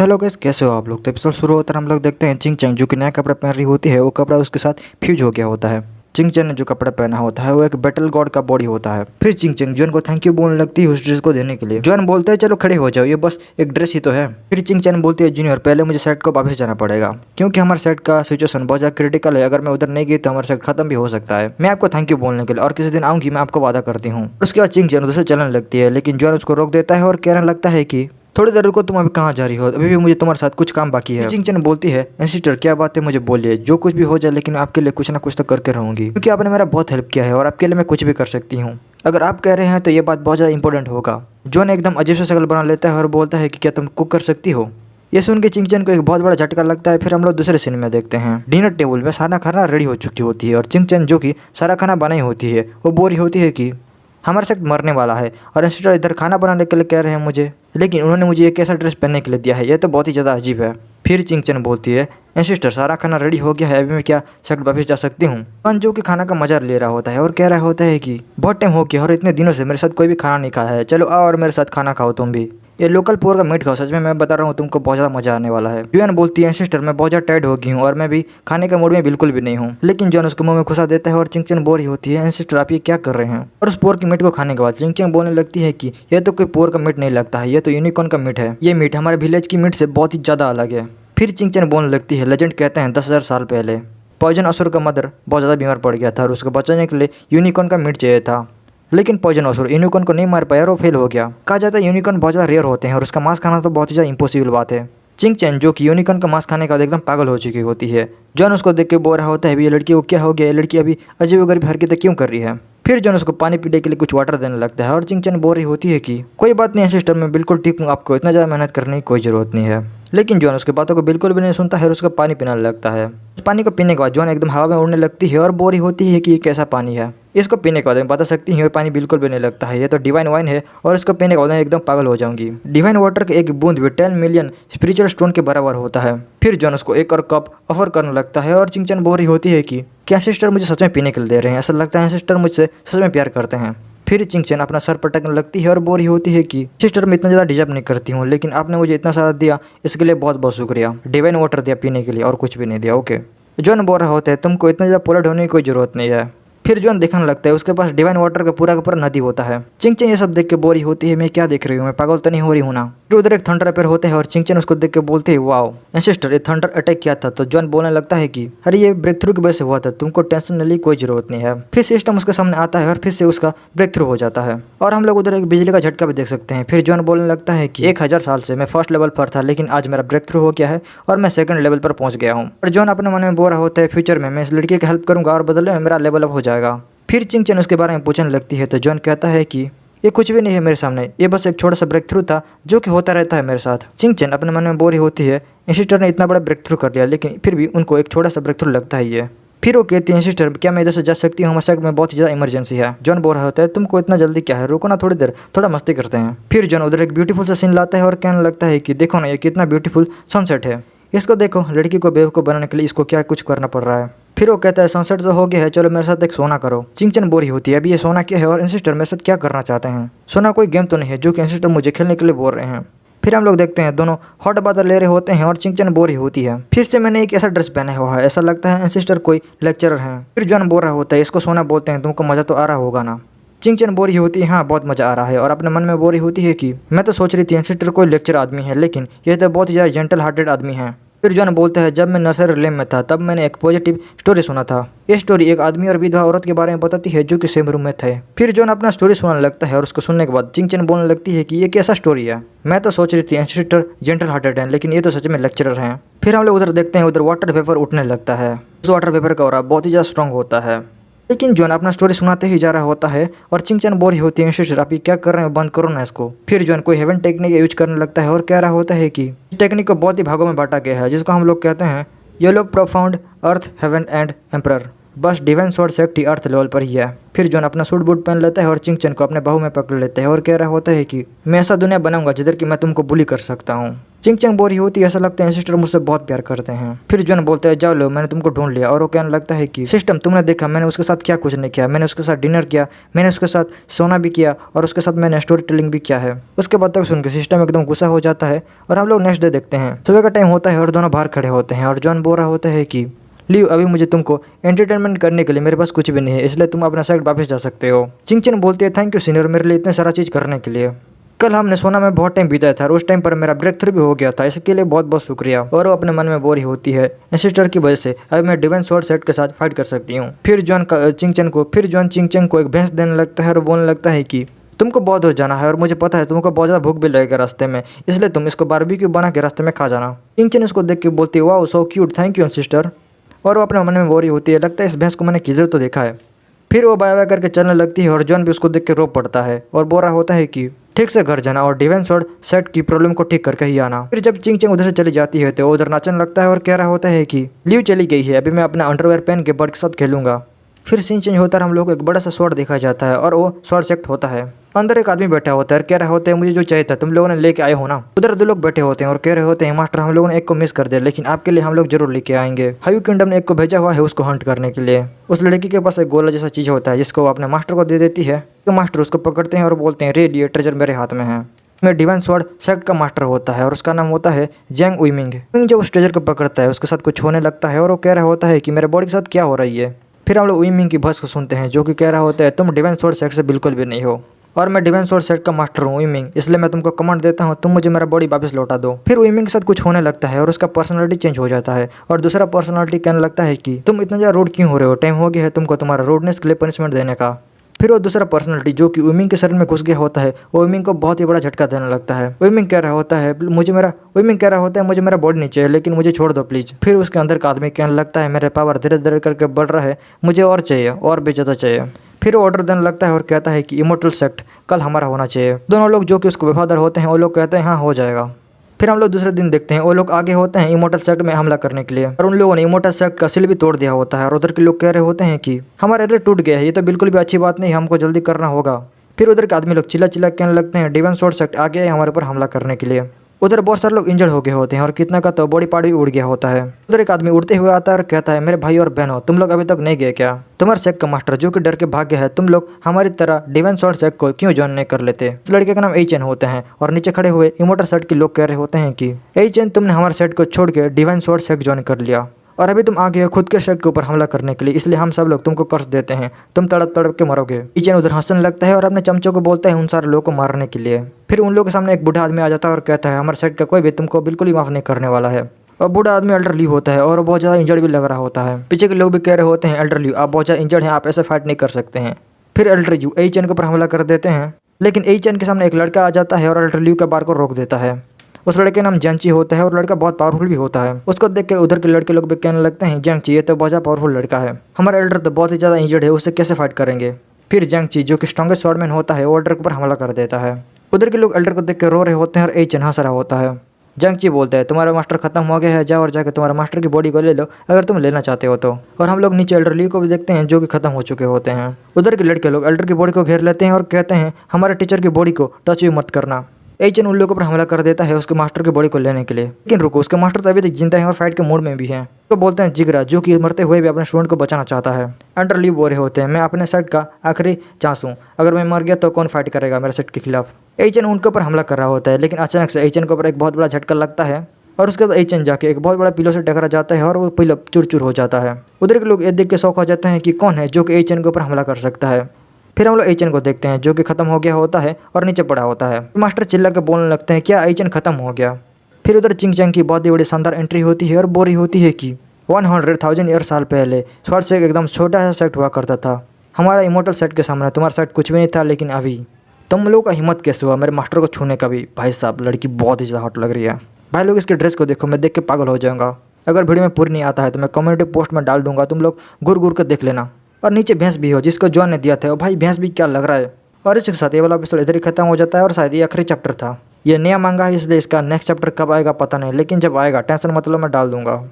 चलो गाइस, कैसे हो आप लोग। तो एपिसोड शुरू होता है, हम लोग देखते हैं चिंग चैंग जो कि नया कपड़ा पहन रही होती है। वो कपड़ा उसके साथ फ्यूज हो गया होता है। चिंग चैंग ने जो कपड़ा पहना होता है वो एक बैटल गॉड का बॉडी होता है। फिर चिंग चैंग जॉन को थैंक यू बोलने लगती है उस ड्रेस को देने के लिए। जॉन बोलता है चलो खड़े हो जाओ, ये बस एक ड्रेस ही तो है। फिर चिंग चैंग बोलती है जूनियर पहले मुझे सेट को वापस जाना पड़ेगा क्योंकि हमारे सेट का सिचुएशन बहुत ज्यादा क्रिटिकल है। अगर मैं उधर नहीं गई तो हमारा सेट खत्म भी हो सकता है। मैं आपको थैंक यू बोलने के लिए और किसी दिन आऊंगी, मैं आपको वादा करती हूँ। उसके बाद चिंग चैंग उधर से चलने लगती है लेकिन जॉन उसको रोक देता है और कहने लगता है कि थोड़ी देर रुको, तुम अभी कहाँ जा रही हो, अभी भी मुझे तुम्हारे साथ कुछ काम बाकी है। चिंग चैंग बोलती है सिस्टर क्या बात है, मुझे बोलिए, जो कुछ भी हो जाए लेकिन मैं आपके लिए कुछ ना कुछ तो करके रहूंगी क्योंकि आपने मेरा बहुत हेल्प किया है और आपके लिए मैं कुछ भी कर सकती हूँ। अगर आप कह रहे हैं तो ये बात बहुत ज़्यादा इंपॉर्टेंट होगा। जॉन एकदम अजीब सा शक्ल बना लेता है और बोलता है कि क्या तुम कुक कर सकती हो। ये सुन के चिंग चैंग को एक बहुत बड़ा झटका लगता है। फिर हम लोग दूसरे सीन में देखते हैं डिनर टेबल में सारा खाना रेडी हो चुकी होती है और चिंग चैंग जो कि सारा खाना बनाई होती है वो बोल रही होती है कि हमारा सेट मरने वाला है और इंस्टिट्यूट इधर खाना बनाने के लिए कह रहे हैं मुझे, लेकिन उन्होंने मुझे एक ऐसा ड्रेस पहनने के लिए दिया है, यह तो बहुत ही ज़्यादा अजीब है। फिर चिंग चैंग बोलती है सिस्टर सारा खाना रेडी हो गया है, अभी मैं क्या सेट वापस जा सकती हूँ। जॉन जो कि खाना का मजा ले रहा होता है और कह रहा होता है कि बहुत टाइम हो गया और इतने दिनों से मेरे साथ कोई भी खाना नहीं खाया है, चलो आओ और मेरे साथ खाना खाओ तुम भी। ये लोकल पोर का मीट खाओ, सच में मैं बता रहा हूँ तुमको बहुत ज़्यादा मजा आने वाला है। जॉन बोलती है सिस्टर मैं बहुत ज़्यादा टायर्ड हो गई हूँ और मैं भी खाने के मूड में बिल्कुल भी नहीं हूँ। लेकिन जॉन उसके मुंह में घुसा देता है और चिंग चैंग बोल रही होती है सिस्टर आप ये क्या कर रहे हैं। और उस पोर की मीट को खाने के बाद चिंग चैंग बोलने लगती है कि यह तो कोई पोर का मीट नहीं लगता है, ये तो यूनिकॉर्न का मीट है। ये मीट हमारे विलेज की मीट से बहुत ही ज़्यादा अलग है। फिर चिंग चैंग बोलने लगती है लेजेंड कहते हैं 10,000 साल पहले पॉइजन असुर का मदर बहुत ज़्यादा बीमार पड़ गया था और उसको बचाने के लिए यूनिकॉर्न का मीट चाहिए था, लेकिन पॉइजन असुर यूनिकॉर्न को नहीं मार पाया और वो फेल हो गया। कहा जाता है यूनिकॉर्न बहुत ज़्यादा रेयर होते हैं और उसका मांस खाना तो बहुत ही ज़्यादा इम्पॉसिबल बात है। चिंग चैंग जो कि यूनिकॉर्न का मांस खाने के बाद एकदम पागल हो चुकी होती है। जॉन उसको देख के बोल रहा होता है ये लड़की को क्या हो गया, ये लड़की अभी अजीब गरीब हरकतें क्यों कर रही है। फिर जॉन उसको पानी पीने के लिए कुछ वाटर देने लगता है और चिंग चैंग बोल रही होती है कि कोई बात नहीं है सिस्टर, मैं बिल्कुल ठीक हूँ, आपको इतना ज़्यादा मेहनत करने की कोई ज़रूरत नहीं है। लेकिन जॉन उसकी बातों को बिल्कुल भी नहीं सुनता है और उसका पानी पीने लगता है। इस पानी को पीने के बाद जॉन एकदम हवा में उड़ने लगती है और बोल रही होती है कि ये कैसा पानी है। इसको पीने के बाद मैं बता सकती हूँ ये पानी बिल्कुल भी नहीं लगता है, ये तो डिवाइन वाइन है और इसको पीने के बाद मैं एकदम पागल हो जाऊंगी। डिवाइन वाटर के एक बूंद भी 10 मिलियन स्पिरिचुअल स्टोन के बराबर होता है। फिर जॉन उसको एक और कप ऑफर करने लगता है और चिंग चैंग बोल रही होती है कि क्या सिस्टर मुझे सच में पीने के लिए दे रहे हैं, ऐसा लगता है सिस्टर मुझसे सच में प्यार करते हैं। फिर चिंग चैंग अपना सर पटकने लगती है और बोल रही होती है कि सिस्टर मैं इतना ज़्यादा डिजर्व नहीं करती हूँ, लेकिन आपने मुझे इतना सारा दिया इसके लिए बहुत बहुत शुक्रिया। डिवाइन वाटर दिया पीने के लिए और कुछ भी नहीं दिया। ओके, जॉन बोल रहा होता है तुमको इतना ज़्यादा पोलाइट होने की कोई ज़रूरत नहीं है। फिर जॉन देखने लगता है उसके पास डिवाइन वाटर का पूरा नदी होता है। चिंग चैंग ये सब देख के बोल रही होती है मैं क्या देख रही हूँ, मैं पागल तो नहीं हो रही हूँ ना। फिर उधर एक थंडर अपेयर होते हैं और चिंग चैंग उसको देख के बोलते हैं वाओ सिस्टर ये थंडर अटैक किया था। तो जॉन बोलने लगता है कि अरे ये ब्रेक थ्रू की वजह से हुआ था, तुमको टेंशन लेने की कोई जरूरत नहीं है। फिर सिस्टम उसके सामने आता है और फिर से उसका ब्रेक थ्रू हो जाता है और हम लोग उधर एक बिजली का झटका भी देख सकते हैं। फिर जॉन बोलने लगता है कि 1000 साल से मैं फर्स्ट लेवल पर था लेकिन आज मेरा ब्रेक थ्रू हो गया है और मैं सेकंड लेवल पर पहुंच गया हूँ। और जॉन अपने मन में बोल रहा होता है फ्यूचर में मैं इस लड़की की हेल्प करूंगा और बदले में मेरा लेवल अप हो जाएगा। फिर चिंग चैंग उसके बारे में पूछने लगती है तो जॉन कहता है कि ये कुछ भी नहीं है मेरे सामने, ये बस एक छोटा सा ब्रेक थ्रू था जो कि होता रहता है मेरे साथ। चिंग चैंग अपने मन में बोल रही होती है सिस्टर ने इतना बड़ा ब्रेक थ्रू कर लिया लेकिन फिर भी उनको एक छोटा सा ब्रेक थ्रू लगता है ये। फिर वो कहती है सिस्टर क्या मैं इधर से जा सकती हूँ, हमारे साइड में बहुत ही ज़्यादा इमरजेंसी है। जॉन बोल रहा होता है तुमको इतना जल्दी क्या है, रुको ना थोड़ी देर, थोड़ा मस्ती करते हैं। फिर जॉन उधर एक ब्यूटीफुल सा सीन लाता है और कहने लगता है कि देखो ना ये कितना ब्यूटीफुल सनसेट है, इसको देखो, लड़की को बेवकूफ़ बनाने के लिए इसको क्या कुछ करना पड़ रहा है। फिर वो कहता है सनसेट तो हो गया है, चलो मेरे साथ एक सोना करो। चिंग चैंग बोल रही होती है अभी ये सोना क्या है और सिस्टर मेरे साथ क्या करना चाहते हैं। सोना कोई गेम तो नहीं है जो कि सिस्टर मुझे खेलने के लिए बोल रहे हैं। फिर हम लोग देखते हैं दोनों हॉट बातें ले रहे होते हैं और चिंग चैंग बोल रही होती है फिर से मैंने एक ऐसा ड्रेस पहना हुआ है, ऐसा लगता है सिस्टर कोई लेक्चरर है। फिर जॉन बोल रहा होता है इसको सोना बोलते हैं, तुमको मज़ा तो आ रहा होगा ना। चिंग चैंग बोल रही होती है हाँ बहुत मज़ा आ रहा है और अपने मन में बोल रही होती है कि मैं तो सोच रही थी सिस्टर कोई लेक्चर आदमी है लेकिन यह तो बहुत ही ज़्यादा जेंटल हार्टेड आदमी है। फिर जॉन बोलता है जब मैं नर्सरी लैब में था तब मैंने एक पॉजिटिव स्टोरी सुना था। ये स्टोरी एक आदमी और विधवा औरत के बारे में बताती है जो कि सेम रूम में थे। फिर जॉन अपना स्टोरी सुनाने लगता है और उसको सुनने के बाद चिंग चैंग बोलने लगती है कि ये कैसा स्टोरी है, मैं तो सोच रही थी सिस्टर जेंटल हार्टेड है लेकिन ये तो सच में लेक्चरर हैं। फिर हम लोग उधर देखते हैं उधर वाटर वेपर उठने लगता है। उस वाटर वेपर का ऑरा बहुत ही ज़्यादा स्ट्रॉन्ग होता है। लेकिन जॉन अपना स्टोरी सुनाते ही जा रहा होता है और चिंग चैंग बोल रही होती है सिस्टर आप ये क्या कर रहे हैं, बंद करो ना इसको। फिर जॉन कोई हेवन टेक्निक यूज करने लगता है और कह रहा होता है कि इस टेक्निक को बहुत ही भागों में बांटा गया है जिसको हम लोग कहते हैं yellow profound earth heaven and emperor. बस डिवाइन स्वॉर्ड सेक्ट ही अर्थ लेवल पर ही है। फिर जॉन अपना सूट बूट पहन लेता है और चिंग चैन को अपने बाहू में पकड़ लेता है और कह रहा होता है कि मैं ऐसा दुनिया बनाऊंगा जिधर कि मैं तुमको बुली कर सकता हूँ। चिंग चैंग बोरी होती है, ऐसा लगता है सिस्टर मुझसे बहुत प्यार करते हैं। फिर जॉन बोलता है जाओ लो, मैंने तुमको ढूंढ लिया। और वो कहने लगता है कि सिस्टम तुमने देखा मैंने उसके साथ क्या कुछ नहीं किया, मैंने उसके साथ डिनर किया, मैंने उसके साथ सोना भी किया और उसके साथ मैंने स्टोरी टेलिंग भी किया है। उसके बाद तक सुनकर सिस्टम एकदम गुस्सा हो जाता है और हम लोग नेक्स्ट डे देखते हैं। सुबह का टाइम होता है और दोनों बाहर खड़े होते हैं और जॉन बोल रहा होता है कि लियो अभी मुझे तुमको एंटरटेनमेंट करने के लिए मेरे पास कुछ भी नहीं है, इसलिए तुम अपना साइड वापस जा सकते हो। चिंग चैन बोलती है थैंक यू सीनियर मेरे लिए इतने सारा चीज़ करने के लिए। कल हमने सोना में बहुत टाइम बिताया था और उस टाइम पर मेरा ब्रेक थ्रू भी हो गया था, इसके लिए बहुत बहुत शुक्रिया। और वो अपने मन में बोरी होती है सिस्टर की वजह से अभी मैं डिवाइन स्वॉर्ड सेट के साथ फाइट कर सकती हूँ। फिर जॉन चिंग चैन को एक भैंस देने लगता है और बोलने लगता है कि तुमको बहुत दूर जाना है और मुझे पता है तुमको बहुत ज़्यादा भूख भी लगेगा रास्ते में, इसलिए तुम इसको बारबेक्यू बना के रास्ते में खा जाना। चिंग चैन इसको देख के बोलती है wow so cute, thank you sister. और वो अपने मन में बोरी होती है, लगता है इस भैंस को मैंने किधर तो देखा है। फिर वो बाय बाय करके चलने लगती है और जॉन भी उसको देख के रो पड़ता है और बोल रहा होता है कि ठीक से घर जाना और डिवाइन स्वॉर्ड सेट की प्रॉब्लम को ठीक करके ही आना। फिर जब चिंग चैंग उधर से चली जाती है तो उधर नाचने लगता है और कह रहा होता है कि लीव चली गई है, अभी मैं अपना अंडरवेयर पहन के बर्ड के साथ खेलूंगा। फिर सीन चेंज होता है, हम लोग को एक बड़ा सा स्वॉर्ड दिखाया जाता है और वो स्वॉर्ड सेट होता है। अंदर एक आदमी बैठा होता है, कह रहा होता है मुझे जो चाहिए था तुम लोगों ने लेके आए हो ना। उधर दो लोग बैठे होते हैं और कह रहे होते हैं मास्टर हम लोगों ने एक को मिस कर दिया, लेकिन आपके लिए हम लोग जरूर लेके आएंगे। हाई किंगडम ने एक को भेजा हुआ है उसको हंट करने के लिए। उस लड़की के पास एक गोला जैसा चीज होता है जिसको वो अपने मास्टर को दे देती है। तो मास्टर उसको पकड़ते हैं और बोलते हैं रेड ये ट्रेजर मेरे हाथ में है। में डिवाइन स्वॉर्ड सेक्ट का मास्टर होता है और उसका नाम होता है जैंग उइमिंग। जब उस ट्रेजर को पकड़ता है उसके साथ कुछ होने लगता है और वो कह रहा होता है कि मेरे बॉडी के साथ क्या हो रही है। फिर हम लोग उइमिंग की बस को सुनते हैं जो कि कह रहा होता है तुम डिवाइन स्वॉर्ड सेक्ट से बिल्कुल भी नहीं हो और मैं डिवाइन स्वॉर्ड सेट का मास्टर हूँ उइमिंग, इसलिए मैं तुमको कमांड देता हूँ तुम मुझे मेरा बॉडी वापस लौटा दो। फिर उइमिंग के साथ कुछ होने लगता है और उसका पर्सनालिटी चेंज हो जाता है और दूसरा पर्सनालिटी कहने लगता है कि तुम इतना ज़्यादा रूड क्यों हो रहे हो, टाइम हो गया है तुमको तुम्हारा रूडनेस के लिए पनिशमेंट देने का। फिर वो दूसरा पर्सनालिटी जो कि उइमिंग के शरीर में घुस गया होता है वो उइमिंग को बहुत ही बड़ा झटका देने लगता है। उइमिंग कह रहा होता है मुझे मेरा बॉडी नहीं चाहिए, लेकिन मुझे छोड़ दो प्लीज। फिर उसके अंदर का आदमी कहने लगता है मेरे पावर धीरे धीरे करके बढ़ रहा है, मुझे और चाहिए और भी ज़्यादा चाहिए। फिर ऑर्डर देने लगता है और कहता है कि इमोर्टल सेक्ट कल हमारा होना चाहिए। दोनों लोग जो कि उसको वफादार होते हैं वो लोग कहते हैं हाँ हो जाएगा। फिर हम लोग दूसरे दिन देखते हैं वो लोग आगे होते हैं इमोर्टल सेक्ट में हमला करने के लिए और उन लोगों ने इमोर्टल सेक्ट का सील भी तोड़ दिया होता है और उधर के लोग कह रहे होते हैं कि हमारा एरिया टूट गया है, ये तो बिल्कुल भी अच्छी बात नहीं, हमको जल्दी करना होगा। फिर उधर के आदमी लोग चिल्ला चिल्ला कहने लगते हैं डिवाइन स्वॉर्ड सेक्ट आ गया है हमारे ऊपर हमला करने के लिए। उधर बहुत सारे लोग इंजर्ड हो गए होते हैं और कितना का तो बॉडी पार्ट भी उड़ गया होता है। उधर एक आदमी उड़ते हुए आता है और कहता है मेरे भाई और बहनों तुम लोग अभी तक नहीं गए क्या? तुम्हारे सेक्ट का मास्टर जो कि डर के भाग गया है, तुम लोग हमारी तरह डिवाइन स्वॉर्ड सेक्ट को क्यों ज्वाइन नहीं कर लेते? इस लड़के का नाम एचएन होते हैं और नीचे खड़े हुए इमोर्टल सेक्ट के लोग कह रहे होते हैं कि एचएन तुमने हमारे सेक्ट को छोड़ के डिवाइन स्वॉर्ड सेक्ट ज्वाइन कर लिया और अभी तुम आ गए हो खुद के सेक्ट के ऊपर हमला करने के लिए, इसलिए हम सब लोग तुमको कर्ज देते हैं, तुम तड़प तड़प के मरोगे। एचएन उधर हंसने लगता है और अपने चमचों को बोलता है उन सारे लोगों को मारने के लिए। फिर उन लोगों के सामने एक बूढ़ा आदमी आ जाता है और कहता है हमारे सेक्ट का कोई भी तुमको बिल्कुल ही माफ नहीं करने वाला है। और बूढ़ा आदमी एल्डर ली होता है और बहुत ज़्यादा इंजर्ड भी लग रहा होता है। पीछे के लोग भी कह रहे होते हैं एल्डर ली आप बहुत ज़्यादा इंजर्ड हैं, आप ऐसे फाइट नहीं कर सकते हैं। फिर एल्डर यू एचएन के ऊपर हमला कर देते हैं, लेकिन एचएन के सामने एक लड़का आ जाता है और एल्डर ली के बार को रोक देता है। उस लड़के का नाम जैंची होता है और लड़का बहुत पावरफुल भी होता है। उसको देख के उधर के लड़के लोग भी कहने लगते हैं जैंची ये तो बहुत ज़्यादा पावरफुल लड़का है, हमारा एल्डर तो बहुत ही ज़्यादा इंजर्ड है, उससे कैसे फाइट करेंगे? फिर जैंची जो कि स्ट्रॉन्गेस्ट स्वॉर्डमैन होता है वो एल्डर के ऊपर हमला कर देता है। उधर के लोग एल्डर को देख के रो रहे होते हैं और एचएन हंस रहा होता है। जैंची बोलता है तुम्हारा मास्टर खत्म हो गया है, जाओ और जाकर तुम्हारा मास्टर की बॉडी को ले लो अगर तुम लेना चाहते हो तो। और हम लोग नीचे एल्डर ली को भी देखते हैं जो कि खत्म हो चुके होते हैं। उधर के लड़के लोग एल्डर की बॉडी को घेर लेते हैं और कहते हैं हमारे टीचर की बॉडी को टच भी मत करना। एचएन उन लोगों पर हमला कर देता है उसके मास्टर की बॉडी को लेने के लिए, लेकिन रुको उसके मास्टर तो अभी तक जिंदा है और फाइट के मूड में भी हैं। तो बोलते हैं जिगरा जो कि मरते हुए भी अपने स्टूडेंट को बचाना चाहता है। अंडर लीव बोल रहे होते हैं मैं अपने सेट का आखिरी चांस हूँ, अगर मैं मर गया तो कौन फाइट करेगा मेरे सेट के खिलाफ? एचएन उनके ऊपर हमला कर रहा होता है, लेकिन अचानक से एचएन के ऊपर एक बहुत बड़ा झटका लगता है और उसके बाद एचएन जाके एक बहुत बड़ा पिलो से टकरा जाता है और वो पिलो चूर चूर हो जाता है। उधर के लोग ये देख के शौक हो जाते हैं कि कौन है जो कि एचएन के ऊपर हमला कर सकता है। फिर हम लोग एचएन को देखते हैं जो कि खत्म हो गया होता है और नीचे पड़ा होता है। मास्टर चिल्ला के बोलने लगते हैं क्या एचएन खत्म हो गया? फिर उधर चिंग चैंग की बहुत ही बड़ी शानदार एंट्री होती है और बोरी होती है कि 100,000 ईयर साल पहले स्वॉर्ड सेक्ट एकदम छोटा सा सेक्ट हुआ करता था, हमारा इमोर्टल सेट के सामने तुम्हारा सेट कुछ भी नहीं था, लेकिन अभी तुम लोगों का हिम्मत कैसे हुआ मेरे मास्टर को छूने का भी? भाई साहब लड़की बहुत ही ज़्यादा हॉट लग रही है भाई लोग, इसके ड्रेस को देखो, मैं देख के पागल हो जाऊंगा। अगर वीडियो में पूरी नहीं आता है तो मैं कम्युनिटी पोस्ट में डाल दूंगा, तुम लोग घूर घूर कर देख लेना। और नीचे भैंस भी हो जिसको जॉन ने दिया था, और भाई भैंस भी क्या लग रहा है। और इसके साथ ये वाला एपिसोड इधर ही खत्म हो जाता है और शायद ये आखिरी चैप्टर था। ये नया मांगा है इसलिए इसका नेक्स्ट चैप्टर कब आएगा पता नहीं, लेकिन जब आएगा टेंशन मतलब मैं डाल दूंगा।